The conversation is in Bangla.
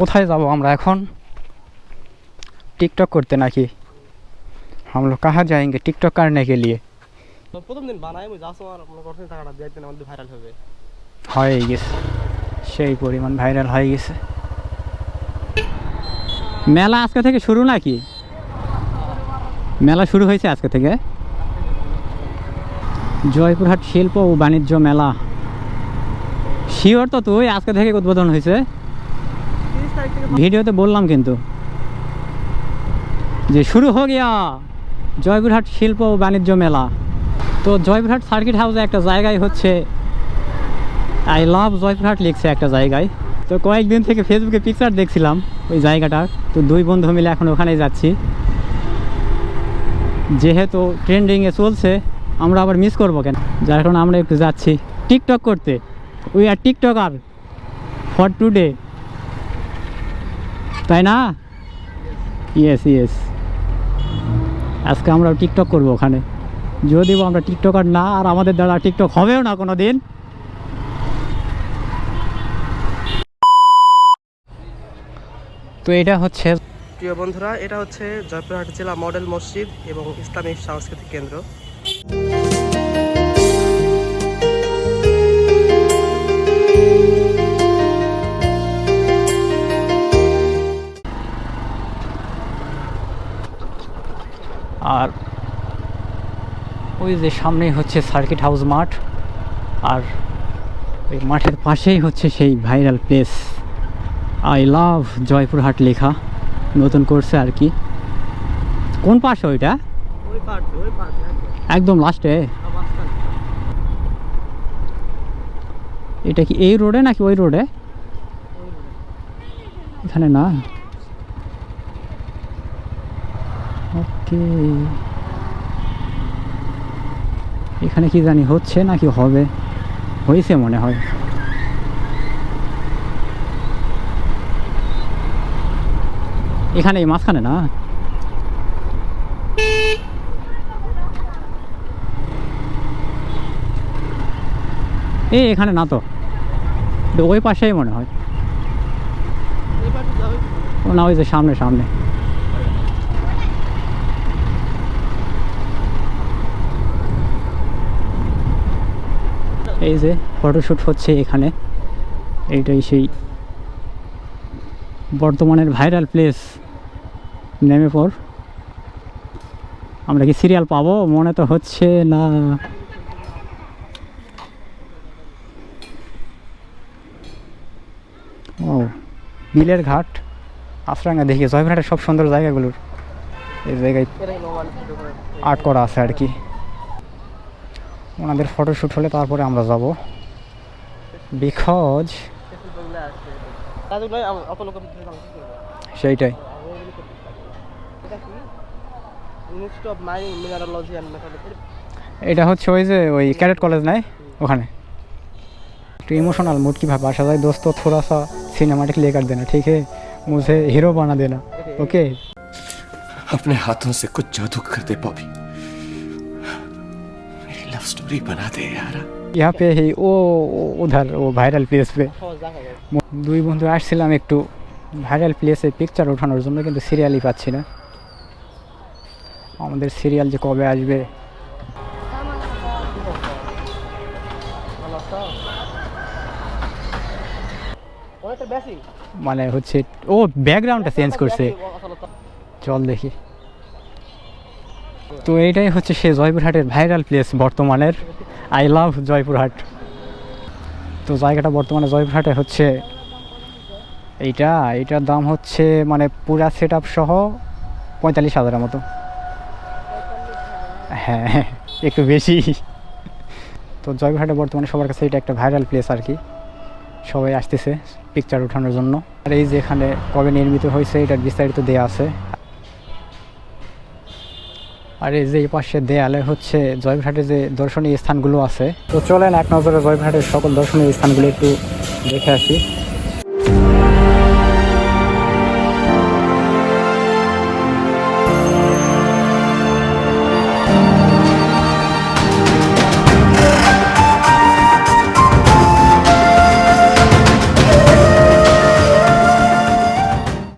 কোথায় যাব আমরা এখন? टिकटॉक करते ना कि हम लोग कहाँ जाएंगे टिकटॉक करने के लिए? তো প্রথম দিন বানাই আমি যাস আর মনে করছেন টাকাটা দিয়ে দিন আমাদের ভাইরাল হবে হয়ে গেছে সেই পরিমাণ ভাইরাল হয়ে গেছে। মেলা আজকে থেকে শুরু নাকি? মেলা শুরু হয়েছে আজকে থেকে। জয়পুরহাট শিল্প ও বাণিজ্য মেলা শিওর তো তুই আজকে থেকে উদ্বোধন হয়েছে? ভিডিওতে বললাম কিন্তু যে শুরু হয়ে গিয়া জয়পুরহাট শিল্প ও বাণিজ্য মেলা। তো জয়পুরহাট সার্কিট হাউসে একটা জায়গায় হচ্ছে আই লাভ জয়পুরহাট লিখছে একটা জায়গায়। তো কয়েকদিন থেকে ফেসবুকে পিকচার দেখছিলাম ওই জায়গাটার। তো দুই বন্ধু মিলে এখন ওখানেই যাচ্ছি, যেহেতু ট্রেন্ডিংয়ে চলছে আমরা আবার মিস করবো কেন, যার কারণে আমরা একটু যাচ্ছি টিকটক করতে। We are TikToker for today, তাই না? ইয়েস ইয়েস, আজকে আমরা টিকটক করবো ওখানে। যদিও আমরা টিকটকার না, আর আমাদের দ্বারা টিকটক হবেও না কোনো দিন। তো এটা হচ্ছে প্রিয় বন্ধুরা, এটা হচ্ছে জয়পুরহাট জেলা মডেল মসজিদ এবং ইসলামিক সাংস্কৃতিক কেন্দ্র। আর ওই যে সামনেই হচ্ছে সার্কিট হাউস মাঠ, আর ওই মাঠের পাশেই হচ্ছে সেই viral place I love Joypurhat লেখা নতুন করছে আর কি। কোন পাশে ওইটা? একদম লাস্টে। এটা কি এই রোডে নাকি ওই রোডে? এখানে না। ওকে, এখানে কি জানি হচ্ছে নাকি হবে, হয়েছে মনে হয়। এখানে এই মাঝখানে না? এখানে না তো, ওই পাশেই মনে হয়। না, ওই যে সামনে সামনে। এই যে ফটোশ্যুট হচ্ছে এখানে, এইটাই সেই বর্তমানের ভাইরাল প্লেস। নেমে পর, আমরা কি সিরিয়াল পাবো? মনে তো হচ্ছে না। ও বিলের ঘাট, আফরাঙ্গা দেখি জয়পুরহাটের সব সুন্দর জায়গাগুলোর এই জায়গায় আর্ট করা আছে আর কি। ওনাদের ফটোশ্যুট হলে তারপরে আমরা যাব, বিকজ সেইটাই। এটা হচ্ছে ওই যে ওই ক্যাডেট কলেজ নাই ওখানে। একটু ইমোশনাল মুড की भाषा जाए दोस्तों, थोड़ा सा सिनेमैटिक लेकर देना, ठीक है? मुझे हीरो बना देना, ओके? अपने हाथों से कुछ जादू कर दे बॉबी, मेरी लव स्टोरी बना दे यार। यहाँ पे ही वो उधर वो ভাইরাল প্লেস पे দুই বন্ধু আসছিলাম একটু ভাইরাল প্লেসে পিকচার ওঠানোর জন্য, কিন্তু সিরিয়ালই পাচ্ছি না। আমাদের সিরিয়াল যে কবে আসবে। মানে হচ্ছে ও ব্যাকগ্রাউন্ডটা চেঞ্জ করছে, চল দেখি। তো এইটাই হচ্ছে সে জয়পুরহাটের ভাইরাল প্লেস বর্তমানের, আই লাভ জয়পুরহাট। তো জায়গাটা বর্তমানে জয়পুরহাটে হচ্ছে এইটার দাম হচ্ছে মানে পুরা সেট আপ সহ 45,000-এর মতো। হ্যাঁ, একটু বেশি। তো জয়পুরহাটে বর্তমানে সবার কাছে এটা একটা ভাইরাল প্লেস আর কি, সবাই আসতেছে পিকচার ওঠানোর জন্য। আর এই যে এখানে কবে নির্মিত হয়েছে এটার বিস্তারিত দেয়া আছে। আর এই যে এই পাশে দেয়ালে হচ্ছে জয়পুরহাটের যে দর্শনীয় স্থানগুলো আছে। তো চলেন এক নজরে জয়পুরহাটের সকল দর্শনীয় স্থানগুলো একটু দেখে আসি।